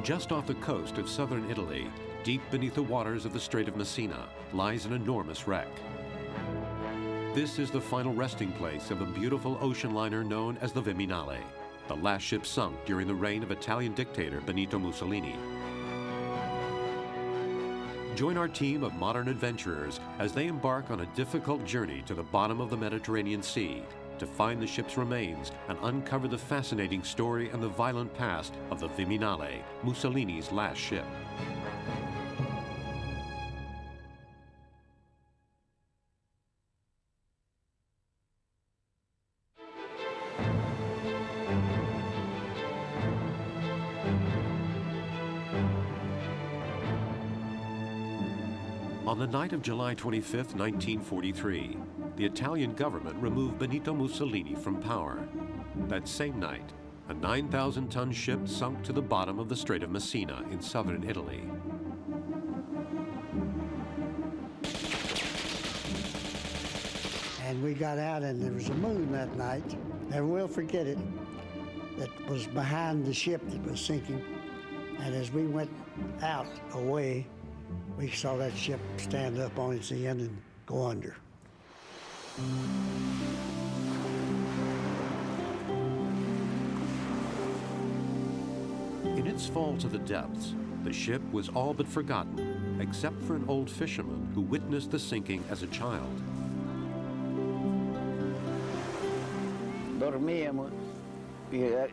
Just off the coast of southern Italy, deep beneath the waters of the Strait of Messina, lies an enormous wreck. This is the final resting place of a beautiful ocean liner known as the Viminale, the last ship sunk during the reign of Italian dictator Benito Mussolini. Join our team of modern adventurers as they embark on a difficult journey to the bottom of the Mediterranean Sea to find the ship's remains and uncover the fascinating story and the violent past of the Viminale, Mussolini's last ship. On the night of July 25, 1943, the Italian government removed Benito Mussolini from power. That same night, a 9,000-ton ship sunk to the bottom of the Strait of Messina in southern Italy. And we got out, and there was a moon that night. Never will forget it. That was behind the ship that was sinking. And as we went out away, we saw that ship stand up on its end and go under. In its fall to the depths, the ship was all but forgotten, except for an old fisherman who witnessed the sinking as a child. Dormiamo,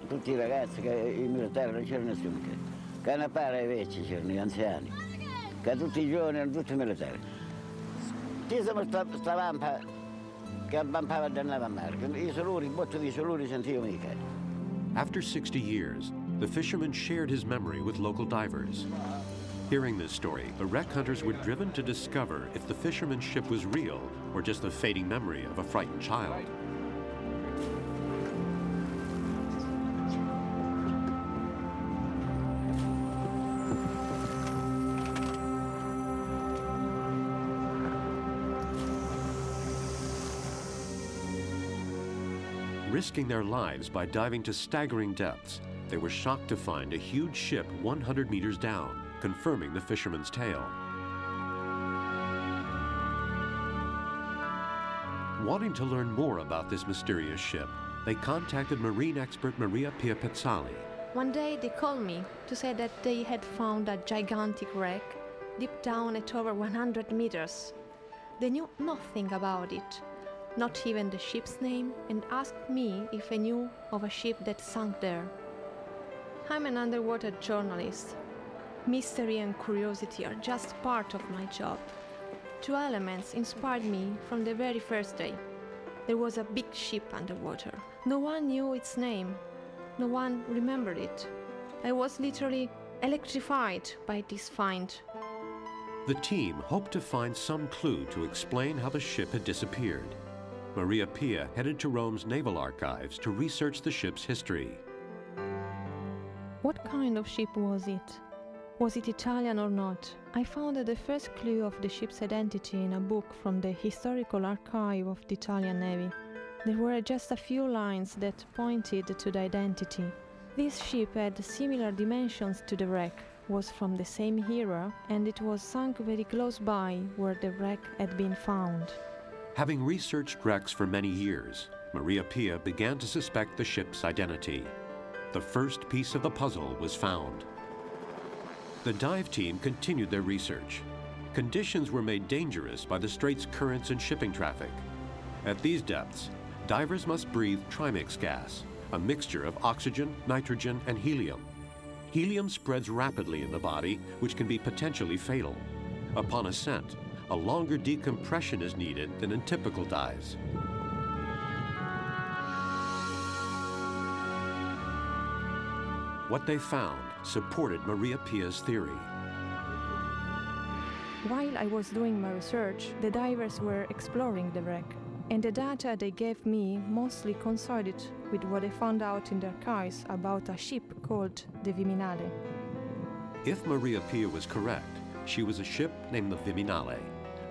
tutti I ragazzi, che i militari non c'era nessuno. Canapare invece c'erano gli anziani, che tutti I giovani erano tutti militari. Ci siamo stavamo che abbampava e andava a mare. I soluri, il botto di soluri sentivo mica. After 60 years, the fisherman shared his memory with local divers. Hearing this story, the wreck hunters were driven to discover if the fisherman's ship was real or just the fading memory of a frightened child. Risking their lives by diving to staggering depths, they were shocked to find a huge ship 100 meters down, confirming the fisherman's tale. Wanting to learn more about this mysterious ship, they contacted marine expert Maria Pia Pezzali. One day they called me to say that they had found a gigantic wreck deep down at over 100 meters. They knew nothing about it, not even the ship's name, and asked me if I knew of a ship that sunk there. I'm an underwater journalist. Mystery and curiosity are just part of my job. Two elements inspired me from the very first day. There was a big ship underwater. No one knew its name. No one remembered it. I was literally electrified by this find. The team hoped to find some clue to explain how the ship had disappeared. Maria Pia headed to Rome's naval archives to research the ship's history. What kind of ship was it? Was it Italian or not? I found the first clue of the ship's identity in a book from the historical archive of the Italian Navy. There were just a few lines that pointed to the identity. This ship had similar dimensions to the wreck, was from the same era, and it was sunk very close by where the wreck had been found. Having researched wrecks for many years, Maria Pia began to suspect the ship's identity. The first piece of the puzzle was found. The dive team continued their research. Conditions were made dangerous by the strait's currents and shipping traffic. At these depths, divers must breathe trimix gas, a mixture of oxygen, nitrogen, and helium. Helium spreads rapidly in the body, which can be potentially fatal. Upon ascent, a longer decompression is needed than in typical dives. What they found supported Maria Pia's theory. While I was doing my research, the divers were exploring the wreck, and the data they gave me mostly coincided with what I found out in the archives about a ship called the Viminale. If Maria Pia was correct, She was a ship named the Viminale,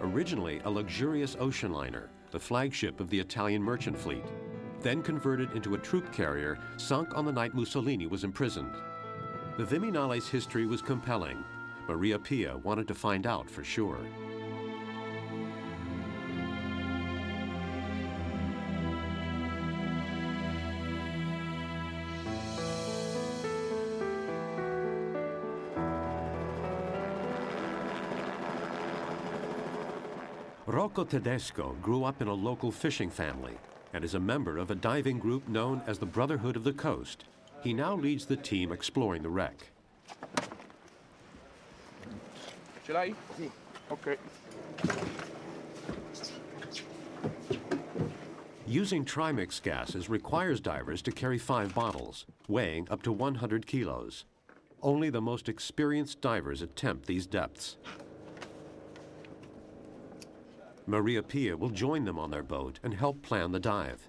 originally a luxurious ocean liner, the flagship of the Italian merchant fleet, then converted into a troop carrier sunk on the night Mussolini was imprisoned. The Viminale's history was compelling. Maria Pia wanted to find out for sure. Rocco Tedesco grew up in a local fishing family and is a member of a diving group known as the Brotherhood of the Coast. He now leads the team exploring the wreck. Ce l'hai? Sì. Okay. Using trimix gases requires divers to carry 5 bottles, weighing up to 100 kilos. Only the most experienced divers attempt these depths. Maria Pia will join them on their boat and help plan the dive.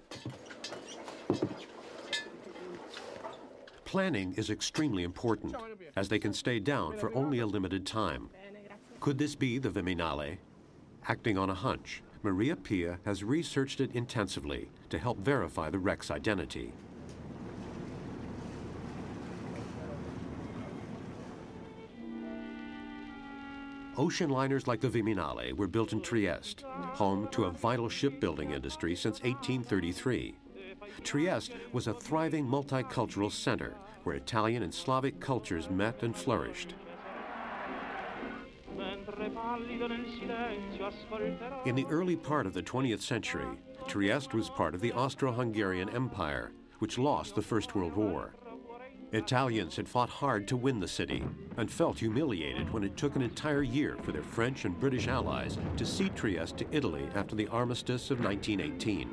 Planning is extremely important, as they can stay down for only a limited time. Could this be the Viminale? Acting on a hunch, Maria Pia has researched it intensively to help verify the wreck's identity. Ocean liners like the Viminale were built in Trieste, home to a vital shipbuilding industry since 1833. Trieste was a thriving multicultural center where Italian and Slavic cultures met and flourished. In the early part of the 20th century, Trieste was part of the Austro-Hungarian Empire, which lost the First World War. Italians had fought hard to win the city and felt humiliated when it took an entire year for their French and British allies to cede Trieste to Italy after the armistice of 1918.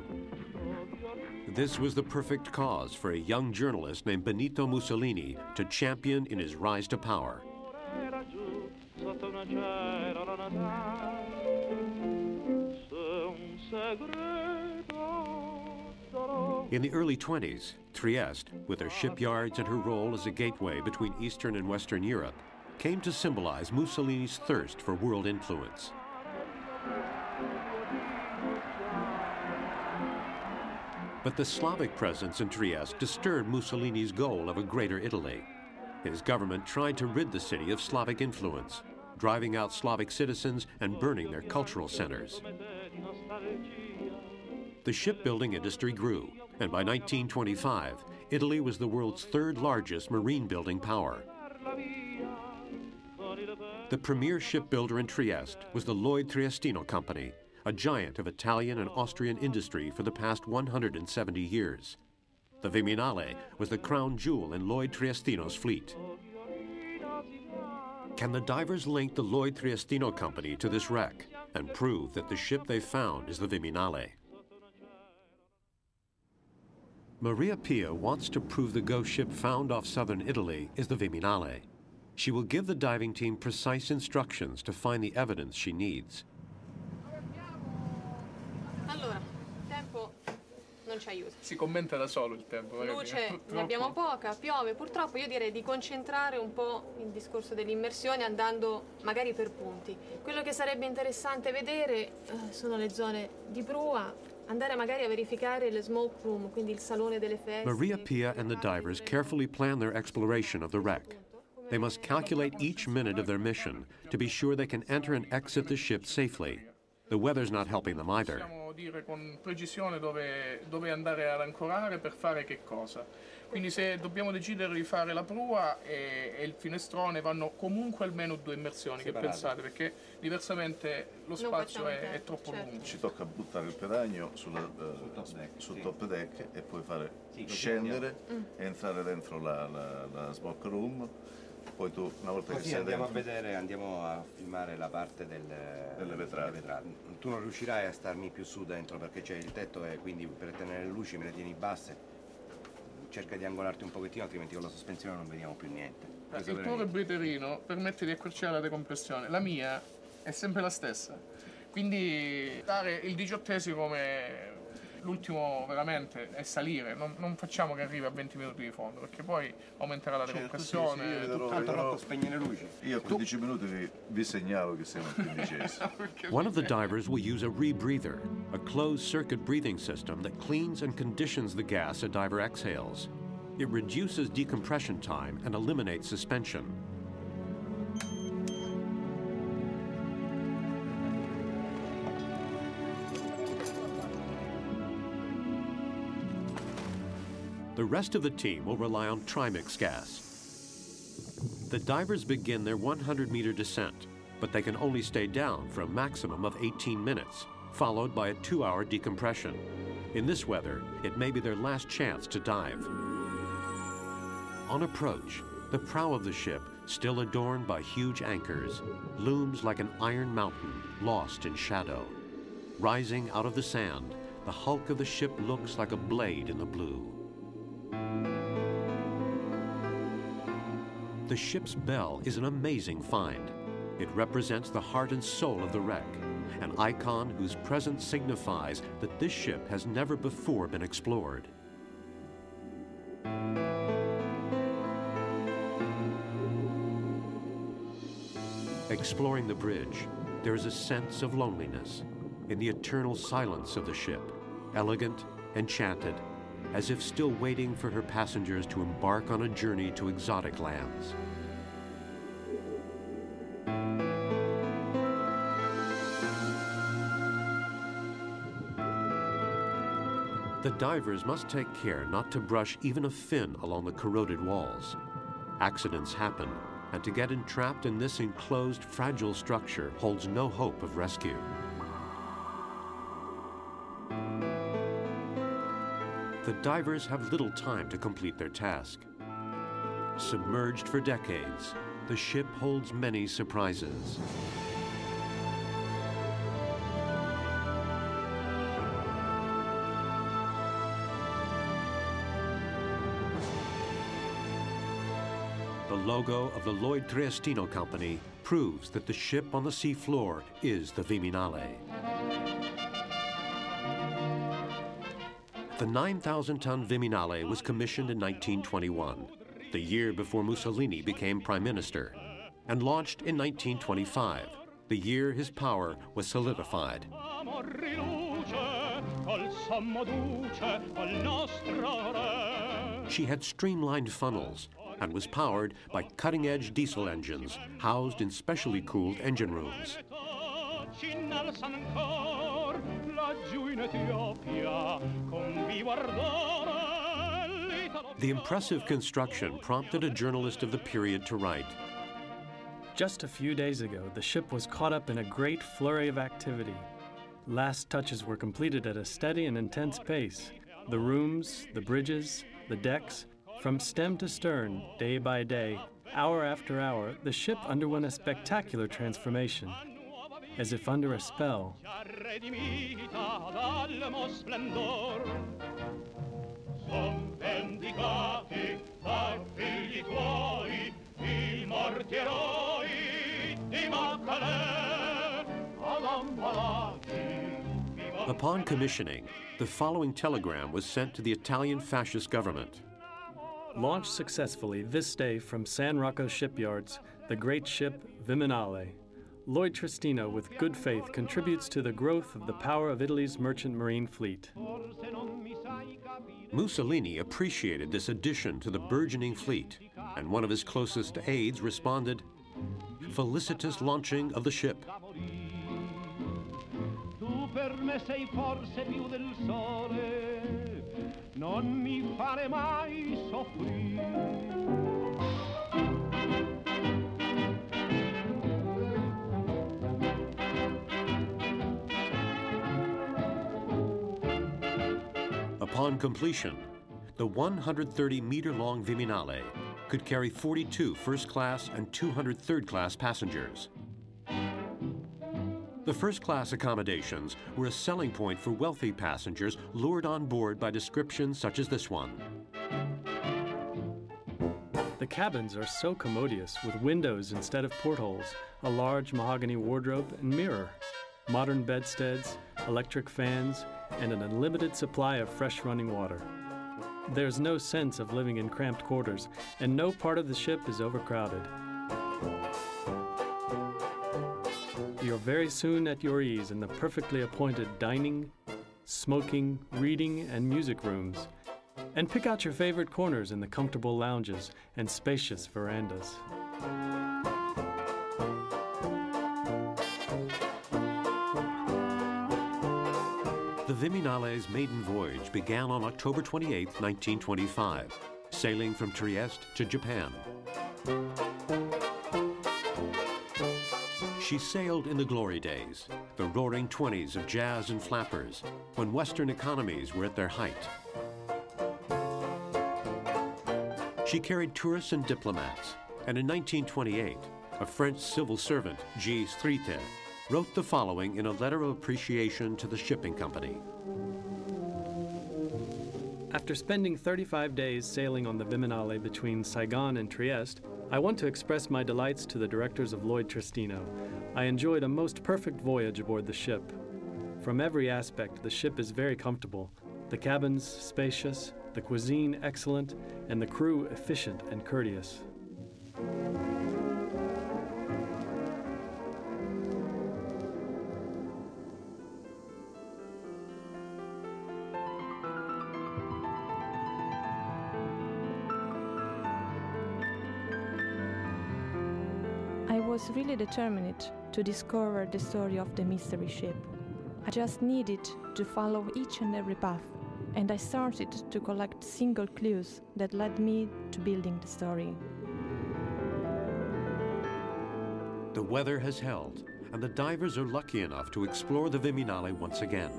This was the perfect cause for a young journalist named Benito Mussolini to champion in his rise to power. In the early 20s, Trieste, with her shipyards and her role as a gateway between Eastern and Western Europe, came to symbolize Mussolini's thirst for world influence. But the Slavic presence in Trieste disturbed Mussolini's goal of a greater Italy. His government tried to rid the city of Slavic influence, driving out Slavic citizens and burning their cultural centers. The shipbuilding industry grew, and by 1925, Italy was the world's third largest marine building power. The premier shipbuilder in Trieste was the Lloyd Triestino Company, a giant of Italian and Austrian industry for the past 170 years. The Viminale was the crown jewel in Lloyd Triestino's fleet. Can the divers link the Lloyd Triestino Company to this wreck and prove that the ship they found is the Viminale? Maria Pia wants to prove the ghost ship found off southern Italy is the Viminale. She will give the diving team precise instructions to find the evidence she needs. Allora, tempo non ci aiuta. Si commenta da solo il tempo. Luce ne abbiamo poca, piove. Purtroppo io direi di concentrare un po' il discorso dell'immersione andando magari per punti. Quello che sarebbe interessante vedere sono le zone di prua, andare magari a verificare le smoke room, quindi il salone delle feste. Maria Pia and the divers carefully plan their exploration of the wreck. They must calculate each minute of their mission to be sure they can enter and exit the ship safely. The weather's not helping them either. Possiamo dire con precisione dove andare ad ancorare per fare che cosa. Quindi se dobbiamo decidere di fare la prua e il finestrone vanno comunque almeno 2 immersioni, che pensate? Perché diversamente lo spazio è troppo lungo. Ci tocca buttare il pedagno sul top deck e poi fare scendere e entrare dentro la smoke room. Poi tu, una volta così che sei andiamo dentro, a vedere, andiamo a filmare la parte delle vetrate. Tu non riuscirai a starmi più su dentro perché c'è il tetto e quindi per tenere le luci me le tieni basse. Cerca di angolarti un pochettino, altrimenti con la sospensione non vediamo più niente. Il tuo rebreterino permette di accorciare la decompressione, la mia è sempre la stessa. Quindi dare il 18esimo l'ultimo veramente è salire, non facciamo che arrivi a 20 minuti di fondo, perché poi aumenterà la decompressione. Sì, sì, Tanto spegne le luci. Io a 15 minuti vi segnalo che siamo al 15esimo. One of the divers will use a rebreather, a closed-circuit breathing system that cleans and conditions the gas a diver exhales. It reduces decompression time and eliminates suspension. The rest of the team will rely on trimix gas. The divers begin their 100-meter descent, but they can only stay down for a maximum of 18 minutes, followed by a 2-hour decompression. In this weather, it may be their last chance to dive. On approach, the prow of the ship, still adorned by huge anchors, looms like an iron mountain lost in shadow. Rising out of the sand, the hulk of the ship looks like a blade in the blue. The ship's bell is an amazing find. It represents the heart and soul of the wreck, an icon whose presence signifies that this ship has never before been explored. Exploring the bridge, there is a sense of loneliness in the eternal silence of the ship, elegant, enchanted, as if still waiting for her passengers to embark on a journey to exotic lands. The divers must take care not to brush even a fin along the corroded walls. Accidents happen, and to get entrapped in this enclosed, fragile structure holds no hope of rescue. The divers have little time to complete their task. Submerged for decades, the ship holds many surprises. The logo of the Lloyd Triestino Company proves that the ship on the seafloor is the Viminale. The 9,000-ton Viminale was commissioned in 1921, the year before Mussolini became prime minister, and launched in 1925, the year his power was solidified. She had streamlined funnels and was powered by cutting-edge diesel engines housed in specially cooled engine rooms. The impressive construction prompted a journalist of the period to write, "Just a few days ago, the ship was caught up in a great flurry of activity. Last touches were completed at a steady and intense pace. The rooms, the bridges, the decks, from stem to stern, day by day, hour after hour, the ship underwent a spectacular transformation. As if under a spell. Upon commissioning, the following telegram was sent to the Italian fascist government. Launched successfully this day from San Rocco shipyards, the great ship Viminale. Lloyd Triestino, with good faith, contributes to the growth of the power of Italy's merchant marine fleet." Mussolini appreciated this addition to the burgeoning fleet, and one of his closest aides responded, "Felicitous launching of the ship." Upon completion, the 130-meter-long Viminale could carry 42 first-class and 200 third-class passengers. The first-class accommodations were a selling point for wealthy passengers lured on board by descriptions such as this one. The cabins are so commodious, with windows instead of portholes, a large mahogany wardrobe and mirror. modern bedsteads, electric fans, and an unlimited supply of fresh running water. There's no sense of living in cramped quarters, and no part of the ship is overcrowded. You're very soon at your ease in the perfectly appointed dining, smoking, reading, and music rooms, and pick out your favorite corners in the comfortable lounges and spacious verandas. The Viminale's maiden voyage began on October 28, 1925, sailing from Trieste to Japan. She sailed in the glory days, the roaring 20s of jazz and flappers, when Western economies were at their height. She carried tourists and diplomats, and in 1928, a French civil servant, G.A&A, wrote the following in a letter of appreciation to the shipping company. After spending 35 days sailing on the Viminale between Saigon and Trieste, I want to express my delights to the directors of Lloyd Tristino. I enjoyed a most perfect voyage aboard the ship. From every aspect, the ship is very comfortable, the cabins spacious, the cuisine excellent, and the crew efficient and courteous. I was really determined to discover the story of the mystery ship. I just needed to follow each and every path, and I started to collect single clues that led me to building the story. The weather has held, and the divers are lucky enough to explore the Viminale once again.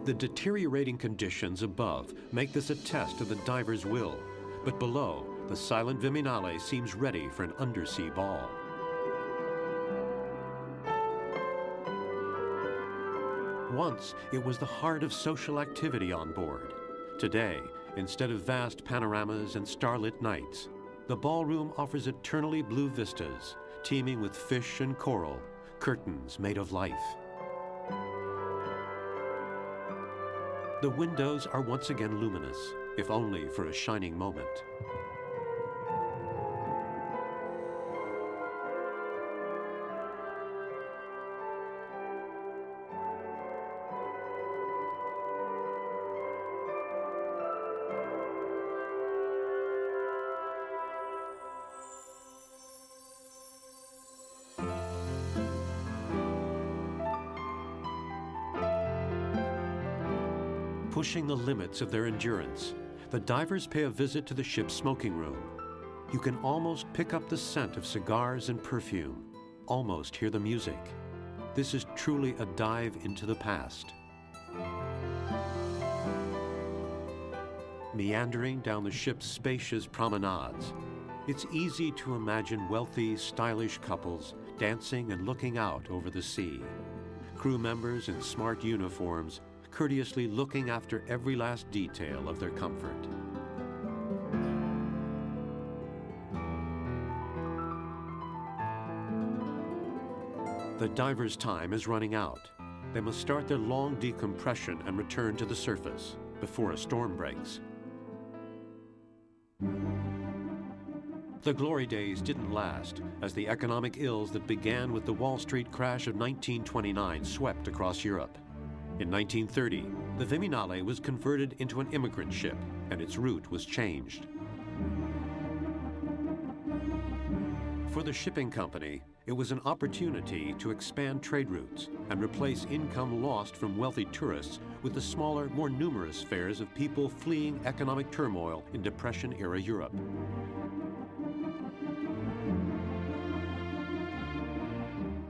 The deteriorating conditions above make this a test of the diver's will, but below, the silent Viminale seems ready for an undersea ball. Once, it was the heart of social activity on board. Today, instead of vast panoramas and starlit nights, the ballroom offers eternally blue vistas, teeming with fish and coral, curtains made of life. The windows are once again luminous, if only for a shining moment. Pushing the limits of their endurance, the divers pay a visit to the ship's smoking room. You can almost pick up the scent of cigars and perfume, almost hear the music. This is truly a dive into the past. Meandering down the ship's spacious promenades, it's easy to imagine wealthy, stylish couples dancing and looking out over the sea. Crew members in smart uniforms courteously looking after every last detail of their comfort. The diver's time is running out. They must start their long decompression and return to the surface before a storm breaks. The glory days didn't last, as the economic ills that began with the Wall Street crash of 1929 swept across Europe. In 1930, the Viminale was converted into an immigrant ship, and its route was changed. For the shipping company, it was an opportunity to expand trade routes and replace income lost from wealthy tourists with the smaller, more numerous fares of people fleeing economic turmoil in Depression-era Europe.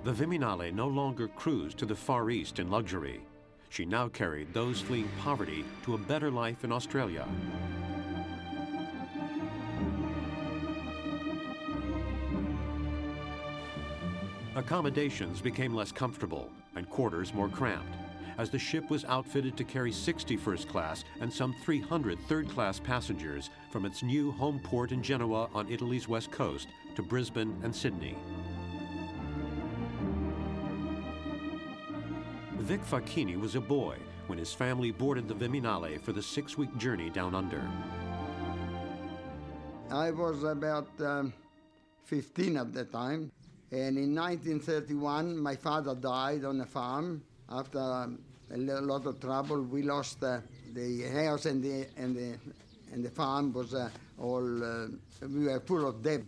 The Viminale no longer cruised to the Far East in luxury. She now carried those fleeing poverty to a better life in Australia. Accommodations became less comfortable and quarters more cramped, as the ship was outfitted to carry 60 first class and some 300 third-class passengers from its new home port in Genoa on Italy's west coast to Brisbane and Sydney. Vic Facchini was a boy when his family boarded the Viminale for the 6-week journey down under. I was about 15 at the time, and in 1931 my father died on a farm. After a lot of trouble, we lost the house and the farm was we were full of debt.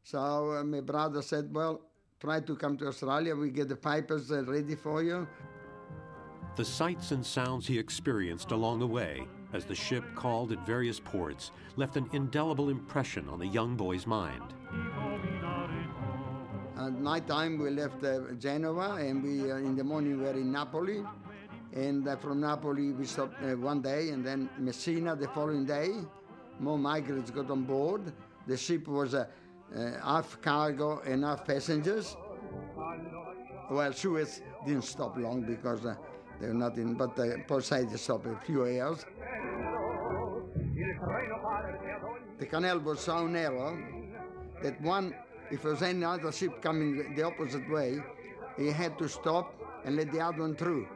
So my brother said, well, try to come to Australia, we get the papers ready for you. The sights and sounds he experienced along the way as the ship called at various ports left an indelible impression on the young boy's mind. At night time we left Genova, and we in the morning we were in Napoli, and from Napoli we stopped one day, and then Messina the following day. More migrants got on board. The ship was half cargo and half passengers. Well, Suez didn't stop long because they were not in, but Port Said stopped a few hours. The canal was so narrow that if there was any other ship coming the opposite way, he had to stop and let the other one through.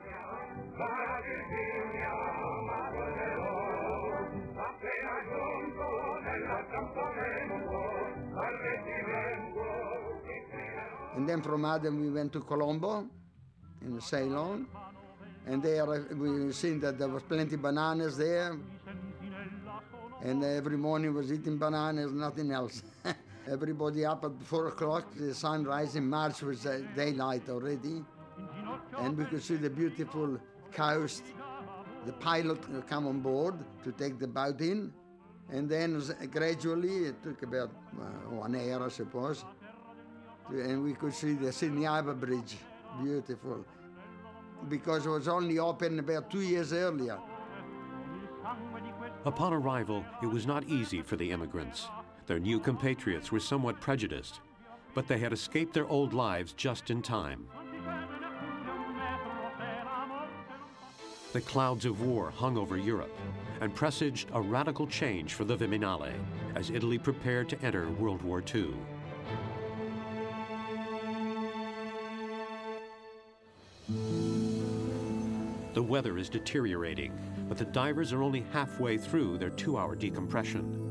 And then from Aden we went to Colombo in Ceylon, and there we seen that there was plenty of bananas there, and every morning was eating bananas, nothing else. Everybody up at 4 o'clock, the sun rising, March was daylight already, and we could see the beautiful coast. The pilot come on board to take the boat in, and then gradually, it took about 1 hour, I suppose, and we could see the Sydney Harbour Bridge, beautiful, because it was only open about 2 years earlier. Upon arrival, it was not easy for the immigrants. Their new compatriots were somewhat prejudiced, but they had escaped their old lives just in time. The clouds of war hung over Europe and presaged a radical change for the Viminale as Italy prepared to enter World War II. The weather is deteriorating, but the divers are only halfway through their 2-hour decompression.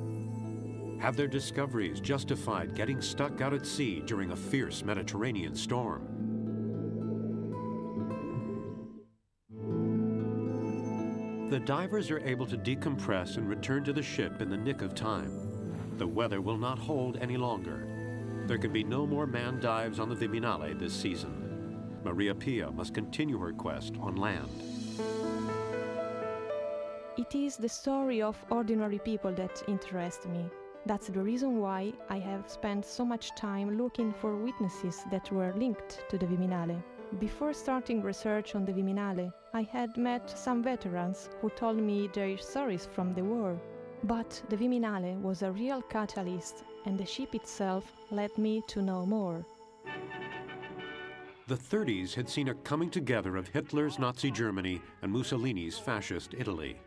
Have their discoveries justified getting stuck out at sea during a fierce Mediterranean storm? The divers are able to decompress and return to the ship in the nick of time. The weather will not hold any longer. There can be no more manned dives on the Viminale this season. Maria Pia must continue her quest on land. It is the story of ordinary people that interests me. That's the reason why I have spent so much time looking for witnesses that were linked to the Viminale. Before starting research on the Viminale, I had met some veterans who told me their stories from the war. But the Viminale was a real catalyst, and the ship itself led me to know more. The 30s had seen a coming together of Hitler's Nazi Germany and Mussolini's fascist Italy.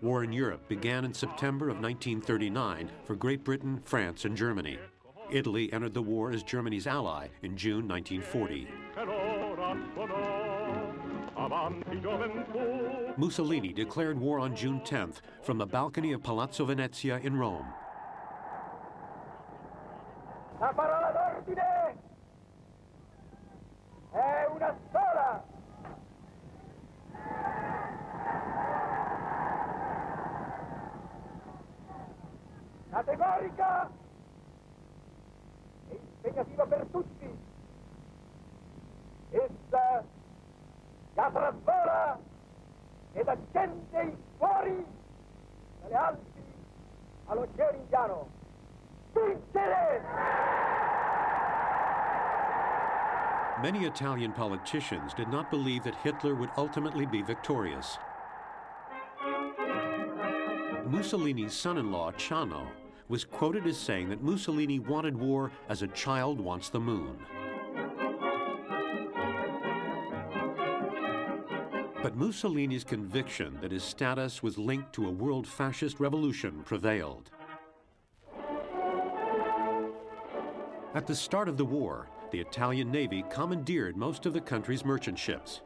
War in Europe began in September of 1939 for Great Britain, France, and Germany. Italy entered the war as Germany's ally in June 1940. Mussolini declared war on June 10th from the balcony of Palazzo Venezia in Rome. La parola d'ordine è una sola. Categorica e impegnativa per tutti. Essa già trasvola ed accende i cuori dalle Alpi all'Oceano Indiano. Vincere! Many Italian politicians did not believe that Hitler would ultimately be victorious. Mussolini's son-in-law, Ciano, was quoted as saying that Mussolini wanted war as a child wants the moon. But Mussolini's conviction that his status was linked to a world fascist revolution prevailed. At the start of the war, the Italian Navy commandeered most of the country's merchant ships.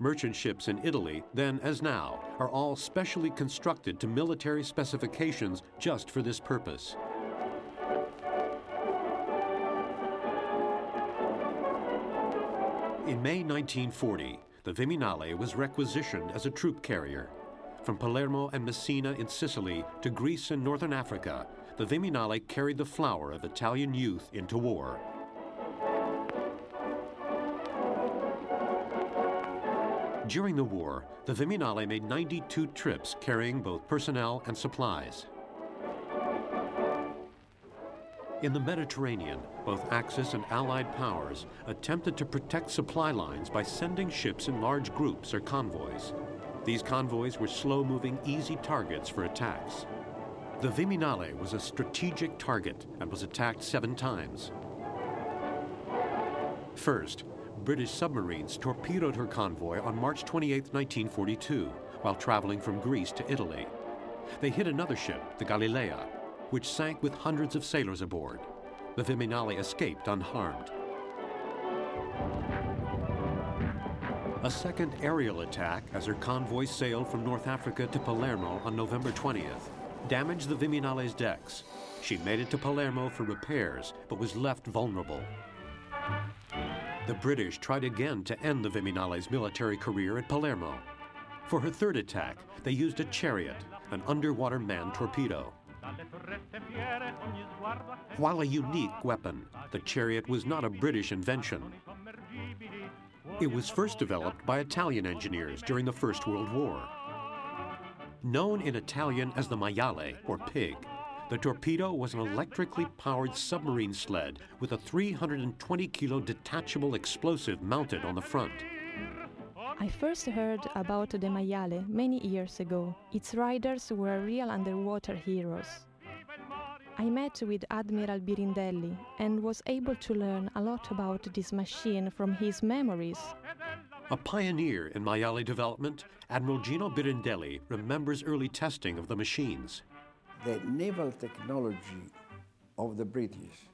Merchant ships in Italy, then as now, are all specially constructed to military specifications just for this purpose. In May 1940, the Viminale was requisitioned as a troop carrier. From Palermo and Messina in Sicily to Greece and northern Africa, the Viminale carried the flower of Italian youth into war. During the war, the Viminale made 92 trips carrying both personnel and supplies. In the Mediterranean, both Axis and Allied powers attempted to protect supply lines by sending ships in large groups or convoys. These convoys were slow-moving, easy targets for attacks. The Viminale was a strategic target and was attacked 7 times. First, British submarines torpedoed her convoy on March 28, 1942, while traveling from Greece to Italy. They hit another ship, the Galilea, which sank with hundreds of sailors aboard. The Viminale escaped unharmed. A second aerial attack, as her convoy sailed from North Africa to Palermo on November 20th, damaged the Viminale's decks. She made it to Palermo for repairs, but was left vulnerable. The British tried again to end the Viminale's military career at Palermo. For her third attack, they used a chariot, an underwater manned torpedo. While a unique weapon, the chariot was not a British invention. It was first developed by Italian engineers during the First World War. Known in Italian as the maiale, or pig, the torpedo was an electrically powered submarine sled with a 320-kilo detachable explosive mounted on the front. I first heard about the maiale many years ago. Its riders were real underwater heroes. I met with Admiral Birindelli and was able to learn a lot about this machine from his memories. A pioneer in maiale development, Admiral Gino Birindelli remembers early testing of the machines. The naval technology of the British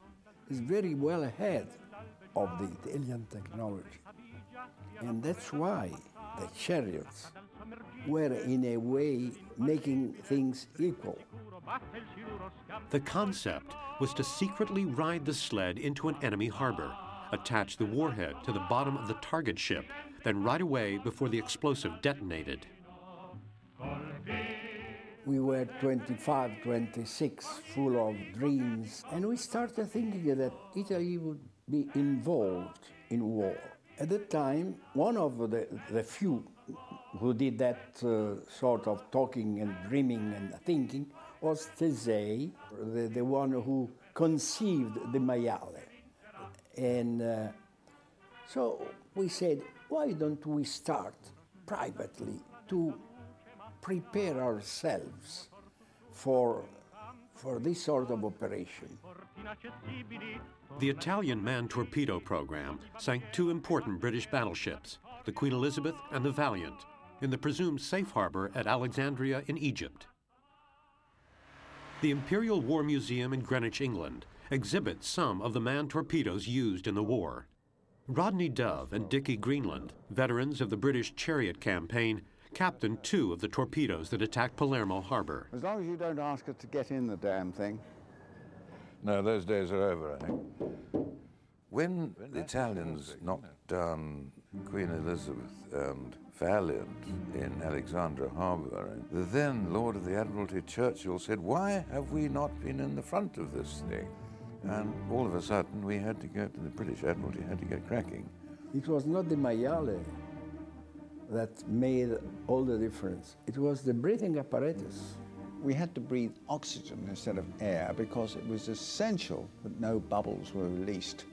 is very well ahead of the Italian technology. And that's why the chariots were in a way making things equal. The concept was to secretly ride the sled into an enemy harbor, attach the warhead to the bottom of the target ship, then ride away before the explosive detonated. We were 25, 26, full of dreams, and we started thinking that Italy would be involved in war. At the time, one of the few who did that sort of talking and dreaming and thinking was Tesei, the one who conceived the maiale. And so we said, why don't we start privately to prepare ourselves for this sort of operation? The Italian manned torpedo program sank 2 important British battleships, the Queen Elizabeth and the Valiant, in the presumed safe harbor at Alexandria in Egypt. The Imperial War Museum in Greenwich, England, exhibits some of the manned torpedoes used in the war. Rodney Dove and Dickie Greenland, veterans of the British Chariot campaign, captained 2 of the torpedoes that attacked Palermo harbor. As long as you don't ask us to get in the damn thing. No, those days are over, I think. When the Italians knocked down Queen Elizabeth and Valiant in Alexandria Harbor, the then Lord of the Admiralty Churchill said, "Why have we not been in the front of this thing?" And all of a sudden we had to get, the British Admiralty had to get cracking. It was not the maiale that made all the difference. It was the breathing apparatus. We had to breathe oxygen instead of air because it was essential that no bubbles were released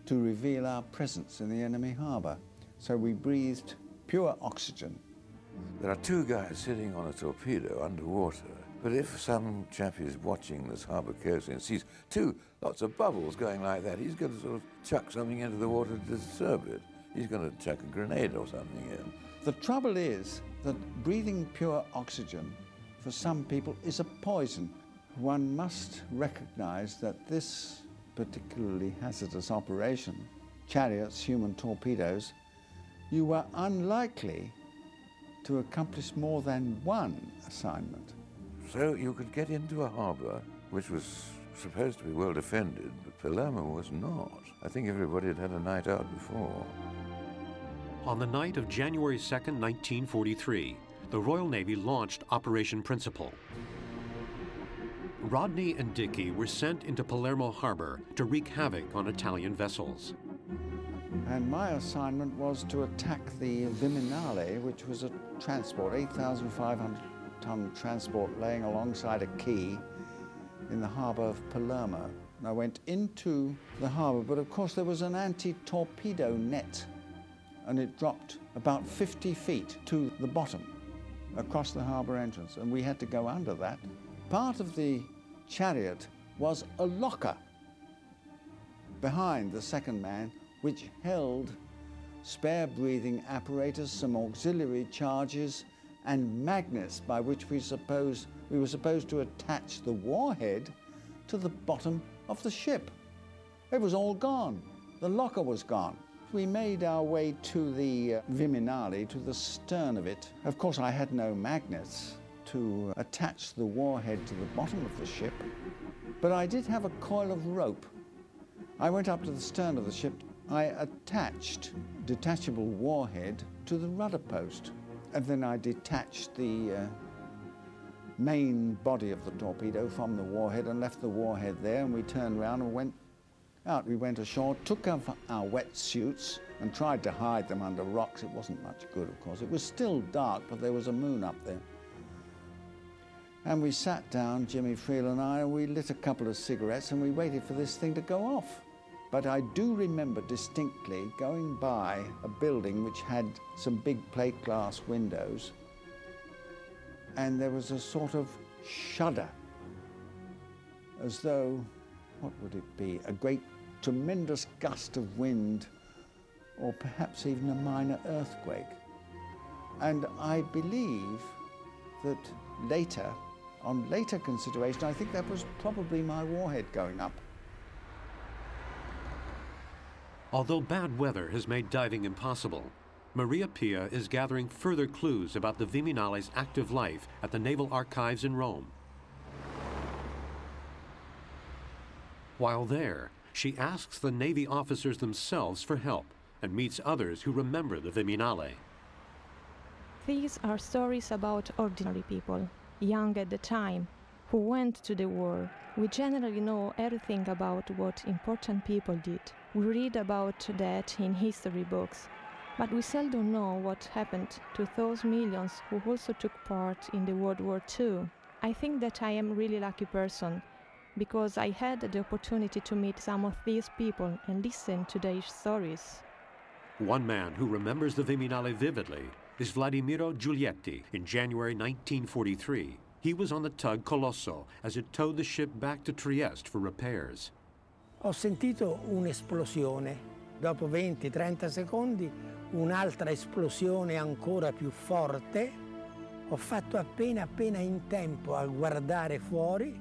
to reveal our presence in the enemy harbour. So we breathed pure oxygen. There are 2 guys sitting on a torpedo underwater, but if some chap is watching this harbour carefully and sees lots of bubbles going like that, he's going to sort of chuck something into the water to disturb it. He's going to chuck a grenade or something in. The trouble is that breathing pure oxygen for some people is a poison. One must recognise that this particularly hazardous operation, chariots, human torpedoes, you were unlikely to accomplish more than one assignment. So you could get into a harbour which was supposed to be well defended, but Palermo was not. I think everybody had had a night out before. On the night of January 2nd, 1943, the Royal Navy launched Operation Principle. Rodney and Dickey were sent into Palermo Harbor to wreak havoc on Italian vessels. And my assignment was to attack the Viminale, which was a transport, 8,500-ton transport laying alongside a quay in the harbour of Palermo. And I went into the harbour, but of course there was an anti-torpedo net, and it dropped about 50 feet to the bottom across the harbour entrance, and we had to go under that. Part of the chariot was a locker behind the second man, which held spare breathing apparatus, some auxiliary charges, and magnets by which we were supposed to attach the warhead to the bottom of the ship. It was all gone. The locker was gone. We made our way to the Viminale, to the stern of it. Of course, I had no magnets to attach the warhead to the bottom of the ship, but I did have a coil of rope. I went up to the stern of the ship. I attached detachable warhead to the rudder post, and then I detached the main body of the torpedo from the warhead and left the warhead there, and we turned around and went out. We went ashore, took off our wetsuits and tried to hide them under rocks. It wasn't much good, of course. It was still dark, but there was a moon up there. And we sat down, Jimmy Freel and I, and we lit a couple of cigarettes and we waited for this thing to go off. But I do remember distinctly going by a building which had some big plate glass windows, and there was a sort of shudder, as though, what would it be, a great tremendous gust of wind, or perhaps even a minor earthquake. And I believe that later, on later consideration, I think that was probably my warhead going up. Although bad weather has made diving impossible, Maria Pia is gathering further clues about the Viminale's active life at the Naval Archives in Rome. While there, she asks the Navy officers themselves for help and meets others who remember the Viminale. These are stories about ordinary people, young at the time, who went to the war. We generally know everything about what important people did. We read about that in history books, but we seldom know what happened to those millions who also took part in the World War II. I think that I am a really lucky person, because I had the opportunity to meet some of these people and listen to their stories. One man who remembers the Viminale vividly is Vladimiro Giulietti. In January 1943, he was on the tug Colosso as it towed the ship back to Trieste for repairs. Ho sentito un'esplosione. Dopo 20-30 secondi un'altra esplosione ancora più forte. Ho fatto appena in tempo a guardare fuori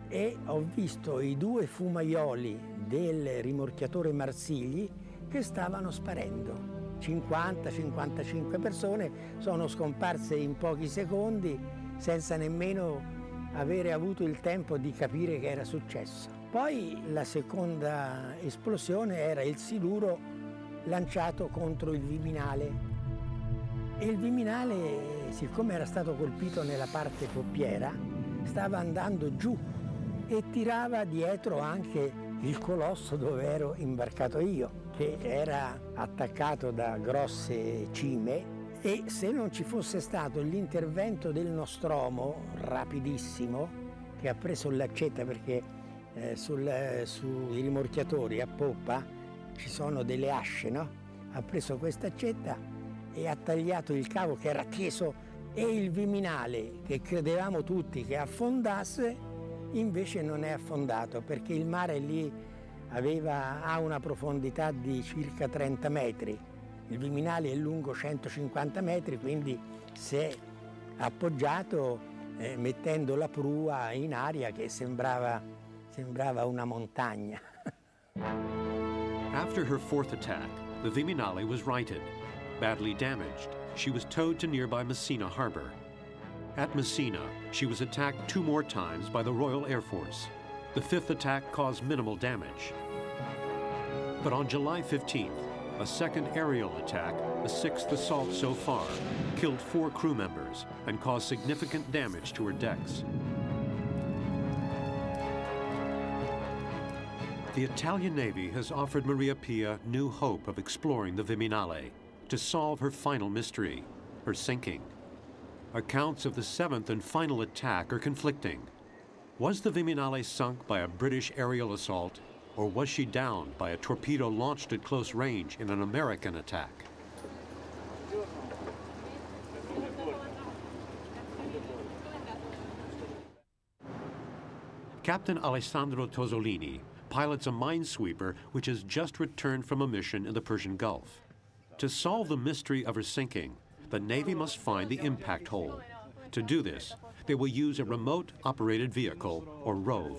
e ho visto i due fumaioli del rimorchiatore Marsigli che stavano sparendo. 50-55 persone sono scomparse in pochi secondi senza nemmeno avere avuto il tempo di capire che era successo. Poi la seconda esplosione era il siluro lanciato contro il Viminale. E il Viminale, siccome era stato colpito nella parte poppiera, stava andando giù e tirava dietro anche il colosso dove ero imbarcato io, che era attaccato da grosse cime, e se non ci fosse stato l'intervento del Nostromo rapidissimo, che ha preso l'accetta, perché sui rimorchiatori a poppa ci sono delle asce, no? Ha preso questa accetta e ha tagliato il cavo che era teso, e il Viminale, che credevamo tutti che affondasse, invece non è affondato, perché il mare lì ha una profondità di circa 30 metri. Il Viminale è lungo 150 metri, quindi si è appoggiato mettendo la prua in aria, che sembrava una montagna. After her fourth attack, the the Viminale was righted. Badly damaged, she was towed to nearby Messina harbor. At Messina, she was attacked 2 more times by the Royal Air Force. The 5th attack caused minimal damage. But on July 15th, a second aerial attack, the 6th assault so far, killed 4 crew members and caused significant damage to her decks. The Italian Navy has offered Maria Pia new hope of exploring the Viminale to solve her final mystery, her sinking. Accounts of the 7th and final attack are conflicting. Was the Viminale sunk by a British aerial assault, or was she downed by a torpedo launched at close range in an American attack? Captain Alessandro Tosolini pilots a minesweeper which has just returned from a mission in the Persian Gulf. To solve the mystery of her sinking, the Navy must find the impact hole. To do this, they will use a remote-operated vehicle, or ROV.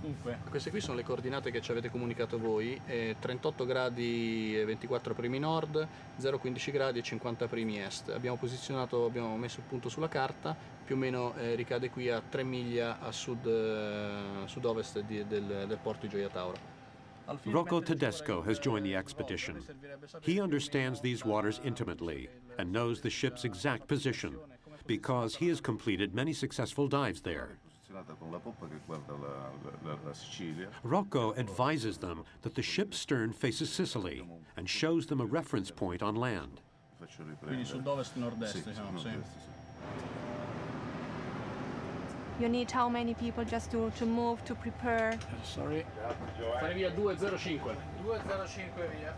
Dunque, queste qui sono le coordinate che ci avete comunicato voi, 38 gradi e 24 primi nord, 0,15 gradi e 50 primi est. Abbiamo messo il punto sulla carta, più o meno ricade qui a 3 miglia a sud-ovest del porto di Gioia Tauro. Rocco Tedesco has joined the expedition. He understands these waters intimately and knows the ship's exact position because he has completed many successful dives there. Rocco advises them that the ship's stern faces Sicily and shows them a reference point on land. Quindi sud-ovest-nord-est, diciamo, sì. You need how many people just to move, to prepare? Sorry. Fai via 205. 205 via.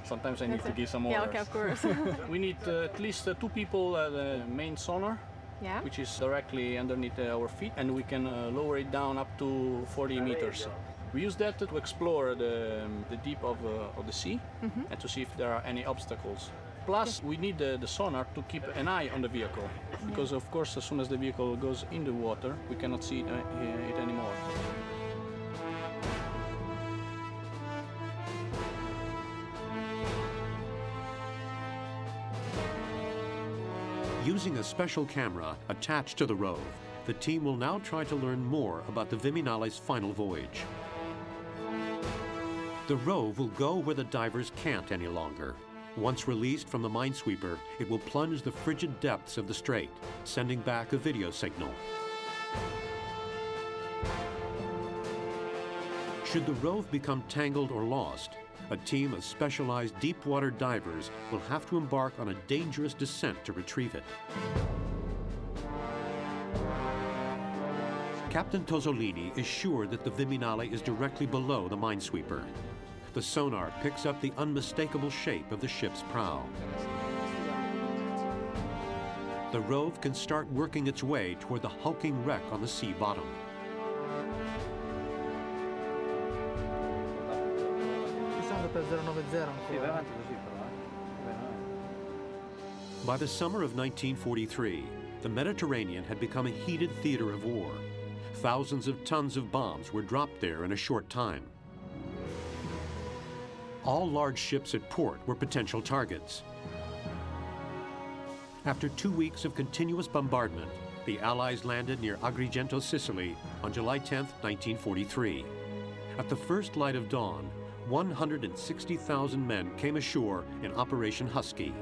Sometimes I need to give some orders. Yeah, okay, of course. We need at least 2 people at the main sonar, yeah, which is directly underneath our feet, and we can lower it down up to 40 meters. We use that to explore the deep of the sea and to see if there are any obstacles. Plus, we need the sonar to keep an eye on the vehicle, because of course, as soon as the vehicle goes in the water, we cannot see it anymore. Using a special camera attached to the ROV, the team will now try to learn more about the Viminale's final voyage. The ROV will go where the divers can't any longer. Once released from the minesweeper, it will plunge the frigid depths of the strait, sending back a video signal. Should the ROV become tangled or lost, a team of specialized deep-water divers will have to embark on a dangerous descent to retrieve it. Captain Tosolini is sure that the Viminale is directly below the minesweeper. The sonar picks up the unmistakable shape of the ship's prow. The ROV can start working its way toward the hulking wreck on the sea bottom. By the summer of 1943, the Mediterranean had become a heated theater of war. Thousands of tons of bombs were dropped there in a short time. All large ships at port were potential targets. After 2 weeks of continuous bombardment, the Allies landed near Agrigento, Sicily on July 10, 1943. At the first light of dawn, 160,000 men came ashore in Operation Husky.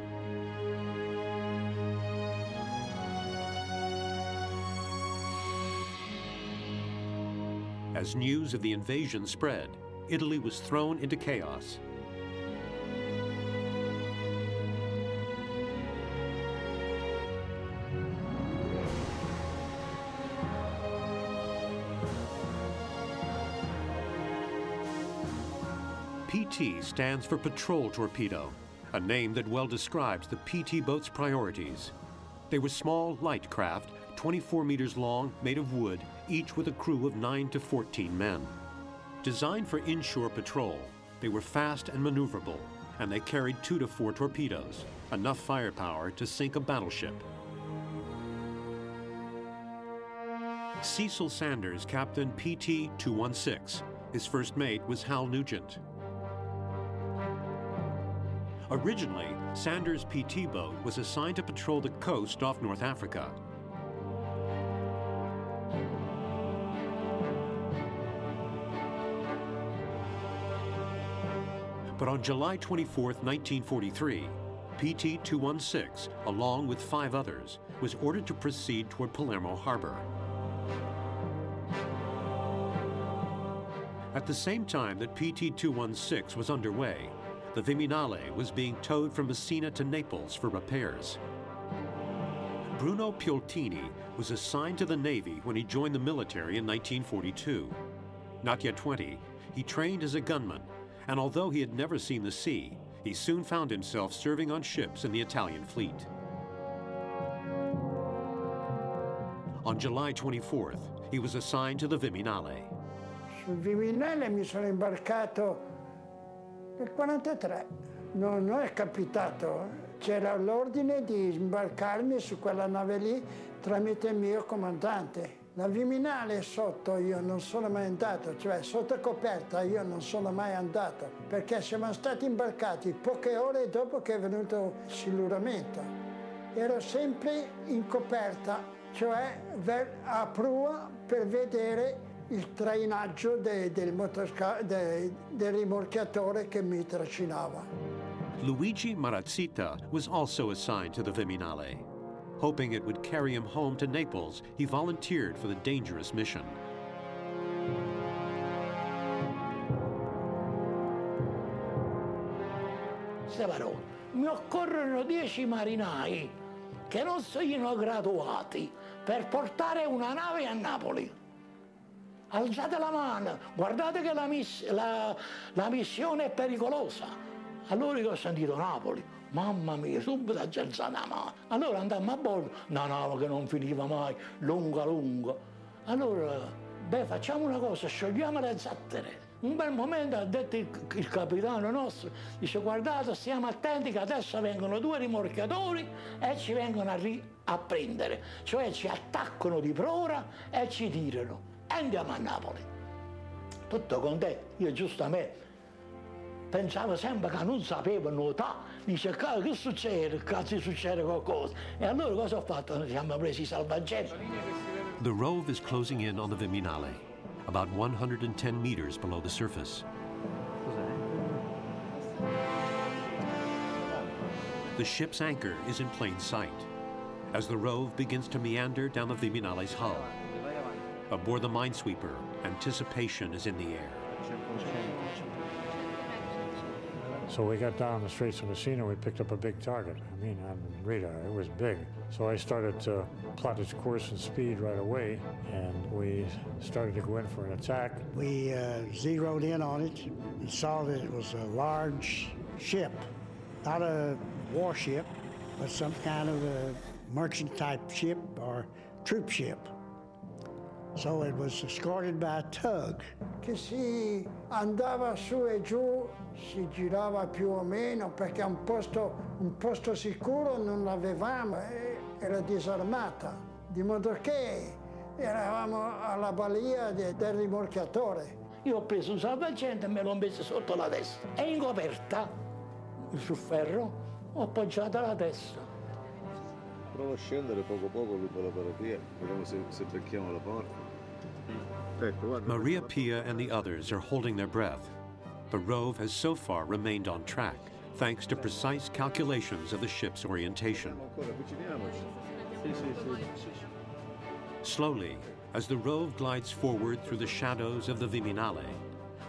As news of the invasion spread, Italy was thrown into chaos. PT stands for Patrol Torpedo, a name that well describes the PT boat's priorities. They were small, light craft, 24 meters long, made of wood, each with a crew of 9 to 14 men. Designed for inshore patrol, they were fast and maneuverable, and they carried 2 to 4 torpedoes, enough firepower to sink a battleship. Cecil Sanders captained PT 216. His first mate was Hal Nugent. Originally, Sanders' PT boat was assigned to patrol the coast off North Africa. But on July 24, 1943, PT 216, along with 5 others, was ordered to proceed toward Palermo Harbor. At the same time that PT 216 was underway, the Viminale was being towed from Messina to Naples for repairs. Bruno Pioltini was assigned to the Navy when he joined the military in 1942. Not yet 20, he trained as a gunman, and although he had never seen the sea, he soon found himself serving on ships in the Italian fleet. On July 24th, he was assigned to the Viminale. Sul Viminale mi sono imbarcato nel 43. Non è capitato. C'era l'ordine di imbarcarmi su quella nave lì tramite il mio comandante. La Viminale sotto io non sono mai andato, cioè sotto coperta io non sono mai andato, perché siamo stati imbarcati poche ore dopo che è venuto il siluramento. Ero sempre in coperta, cioè a prua per vedere il trainaggio del rimorchiatore che mi trascinava. Luigi Marazzita was also assigned to the Viminale. Hoping it would carry him home to Naples, he volunteered for the dangerous mission. Stefano, mi occorrono 10 marinai che non sono graduati per portare una nave a Napoli. Alzate la mano, guardate che la missione è pericolosa. Allora io ho sentito Napoli. Mamma mia, subito alzata la mano. Allora andammo a bordo, una nave che non finiva mai, lunga. Allora, facciamo una cosa, sciogliamo le zattere. Un bel momento ha detto il capitano nostro, dice guardate, stiamo attenti che adesso vengono 2 rimorchiatori e ci vengono a prendere. Cioè ci attaccano di prora e ci tirano. E andiamo a Napoli. Tutto contento, io giustamente. Pensavo sempre che non sapevo nuotare. Dice, che succede? Cazzo succede qualcosa. E allora cosa ho fatto? Ci siamo presi i salvagenti. The Rove is closing in on the Viminale, about 110 meters below the surface. The ship's anchor is in plain sight as the Rove begins to meander down the Viminale's hull. Aboard the minesweeper, anticipation is in the air. So we got down the Straits of Messina, we picked up a big target. I mean, on the radar, it was big. So I started to plot its course and speed right away, and we started to go in for an attack. We zeroed in on it and saw that it was a large ship, not a warship, but some kind of a merchant-type ship or troop ship. So it was escorted by a tug. Che si andava su e giù, si girava più o meno perché un posto sicuro non l'avevamo, era disarmata, di modo che eravamo alla balia del rimorchiatore. Io ho preso un salvagente e me l'ho messo sotto la testa e in coperta, sul ferro, ho appoggiato la testa. Provo a scendere poco qui per la paratia, vediamo se becchiamo la porta. Maria Pia and the others are holding their breath. The Rove has so far remained on track, thanks to precise calculations of the ship's orientation. Slowly, as the Rove glides forward through the shadows of the Viminale,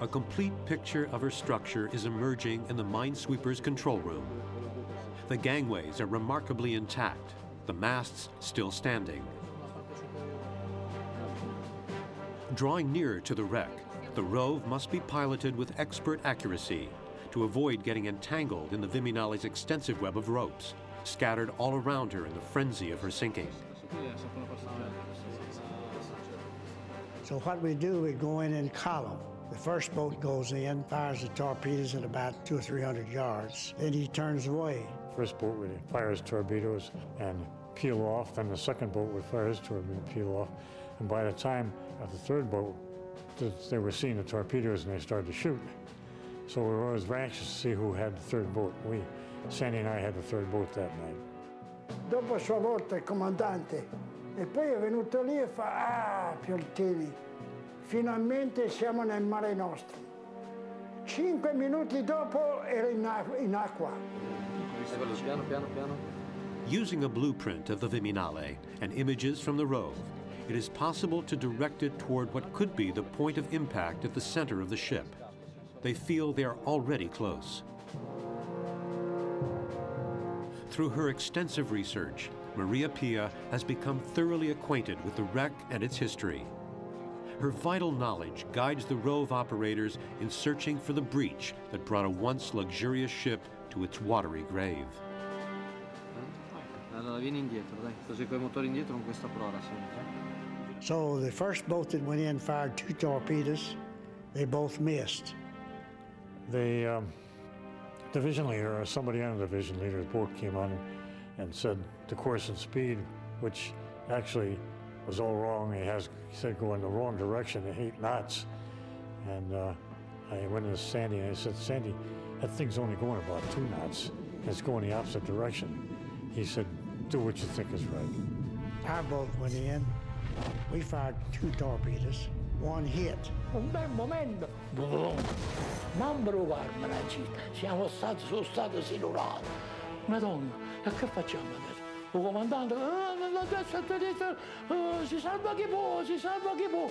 a complete picture of her structure is emerging in the minesweeper's control room. The gangways are remarkably intact, the masts still standing. Drawing nearer to the wreck, the Rove must be piloted with expert accuracy to avoid getting entangled in the Viminale's extensive web of ropes, scattered all around her in the frenzy of her sinking. So what we do, we go in column. The first boat goes in, fires the torpedoes at about 200 or 300 yards. Then he turns away. First boat would fire his torpedoes and peel off. Then the second boat would fire his torpedoes and peel off. And by the time of the third boat, they were seeing the torpedoes and they started to shoot. So we were always very anxious to see who had the third boat. Sandy and I had the third boat that night. Dopo a sua volta il comandante, e poi è venuto lì e fa, Pioltini, finalmente siamo nel Mare Nostrum. 5 minuti dopo era in acqua. Piano, piano, piano. Using a blueprint of the Viminale and images from the Rove, it is possible to direct it toward what could be the point of impact at the center of the ship. They feel they are already close. Through her extensive research, Maria Pia has become thoroughly acquainted with the wreck and its history. Her vital knowledge guides the Rove operators in searching for the breach that brought a once luxurious ship to its watery grave. Allora vieni indietro, dai, così coi motori indietro con questa prora sempre. So the first boat that went in fired 2 torpedoes. They both missed. The division leader, or somebody on the division leader's boat, came on and said the course and speed, which actually was all wrong. He said go in the wrong direction at 8 knots. And I went to Sandy and I said, Sandy, that thing's only going about 2 knots. It's going the opposite direction. He said, do what you think is right. Our boat went in. We fired 2 torpedoes. 1 hit. Un bel momento. Non provarmela, sono stato silurato. Madonna, e che facciamo adesso? Il comandante, si salva chi può, si salva chi può.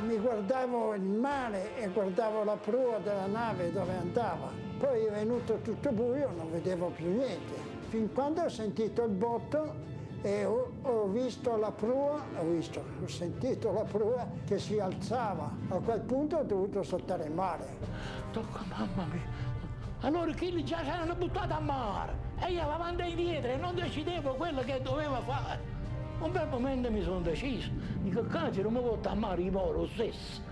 Mi guardavo il mare e guardavo la prua della nave dove andava. Poi è venuto tutto buio, non vedevo più niente. Fin quando ho sentito il botto e ho visto la prua, ho sentito la prua che si alzava. A quel punto ho dovuto saltare in mare. Tocca, mamma mia. Allora quelli già si erano buttati a mare e io avanti e indietro e non decidevo quello che dovevo fare. Un bel momento mi sono deciso. Dico, cazzo, non mi porto a mare io lo stesso.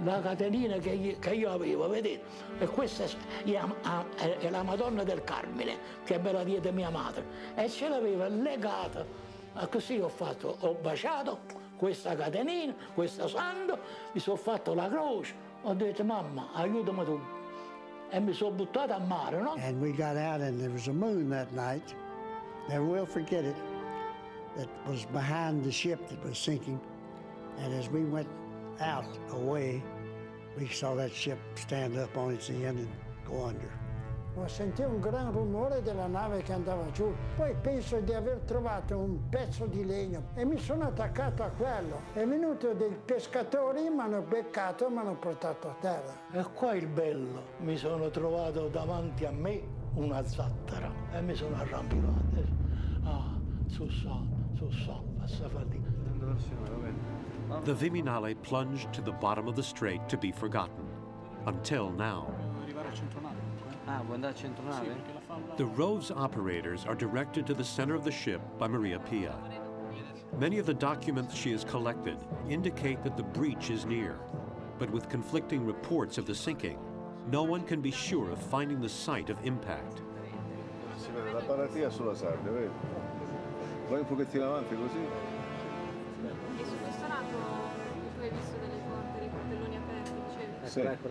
La catenina che io avevo, vedete? E questa è la Madonna del Carmine, che me la diede mia madre. E ce l'aveva legata. Così ho baciato questa catenina, questo santo, mi sono fatto la croce. Ho detto, mamma, aiutami tu. E mi sono buttato a mare, no? And we got out and there was a moon that night. Never will forget it. That was behind the ship that was sinking. And as we went out away, we saw that ship stand up on its end and go under. Ho sentito un gran rumore della nave che andava giù, poi penso di aver trovato un pezzo di legno e mi sono attaccato a quello. È venuto dei pescatori, mi hanno beccato e mi hanno portato a terra. E qua il bello, mi sono trovato davanti a me una zattera e mi sono arrampicato. Passa fatica. The Viminale plunged to the bottom of the strait to be forgotten, until now. The Rove's operators are directed to the center of the ship by Maria Pia. Many of the documents she has collected indicate that the breach is near, but with conflicting reports of the sinking, no one can be sure of finding the site of impact. Si vede la paratia sulla sabbia, vedi? Vai un pochettino avanti così. E su questo lato tu hai visto delle porte, dei portelloni aperti, dicevi? Sì. Ecco,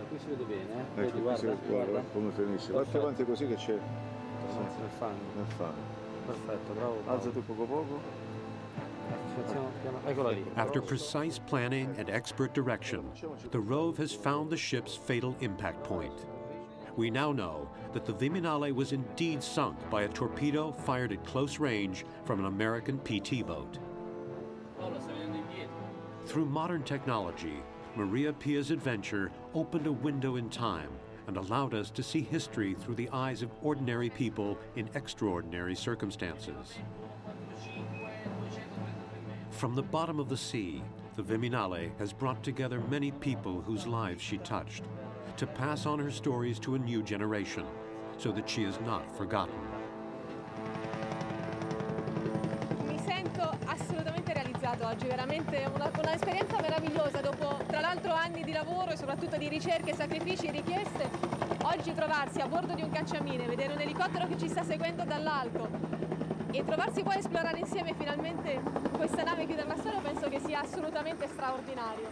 qui si vede bene, Ecco, vedi, guarda. Come finisce. Vatti avanti così che c'è. Nel fango. Nel fango. Perfetto, bravo. Alzati poco poco. Eccola lì. After precise planning and expert direction, the Rove has found the ship's fatal impact point. We now know that the Viminale was indeed sunk by a torpedo fired at close range from an American PT boat. Through modern technology, Maria Pia's adventure opened a window in time and allowed us to see history through the eyes of ordinary people in extraordinary circumstances. From the bottom of the sea, the Viminale has brought together many people whose lives she touched, to pass on her stories to a new generation, so that she is not forgotten. Mi sento assolutamente realizzato oggi, veramente un'esperienza meravigliosa dopo tra l'altro anni di lavoro e soprattutto di ricerche, sacrifici e richieste. Oggi trovarsi a bordo di un cacciamine, vedere un elicottero che ci sta seguendo dall'alto, e trovarsi poi a esplorare insieme finalmente questa nave chiude la storia penso che sia assolutamente straordinario.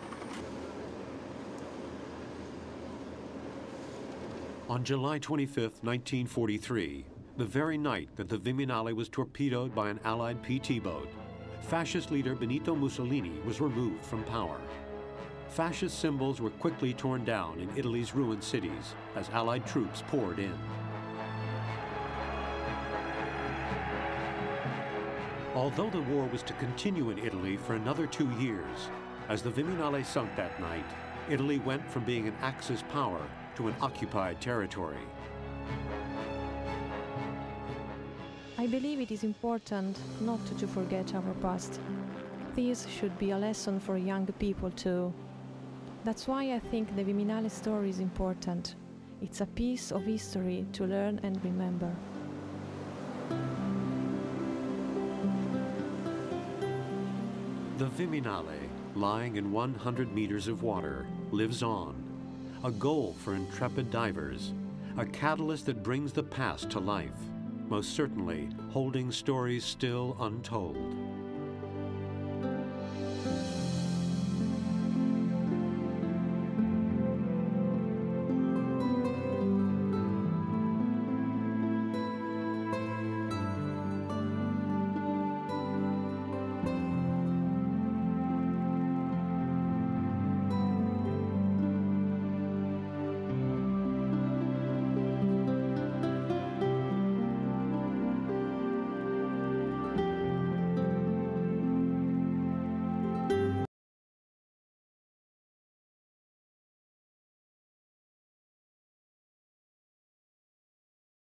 On July 25, 1943, the very night that the Viminale was torpedoed by an Allied PT boat, fascist leader Benito Mussolini was removed from power. Fascist symbols were quickly torn down in Italy's ruined cities as Allied troops poured in. Although the war was to continue in Italy for another 2 years, as the Viminale sunk that night, Italy went from being an Axis power to an occupied territory. I believe it is important not to forget our past. This should be a lesson for young people too. That's why I think the Viminale story is important. It's a piece of history to learn and remember. The Viminale, lying in 100 meters of water, lives on. A goal for intrepid divers, a catalyst that brings the past to life, most certainly holding stories still untold.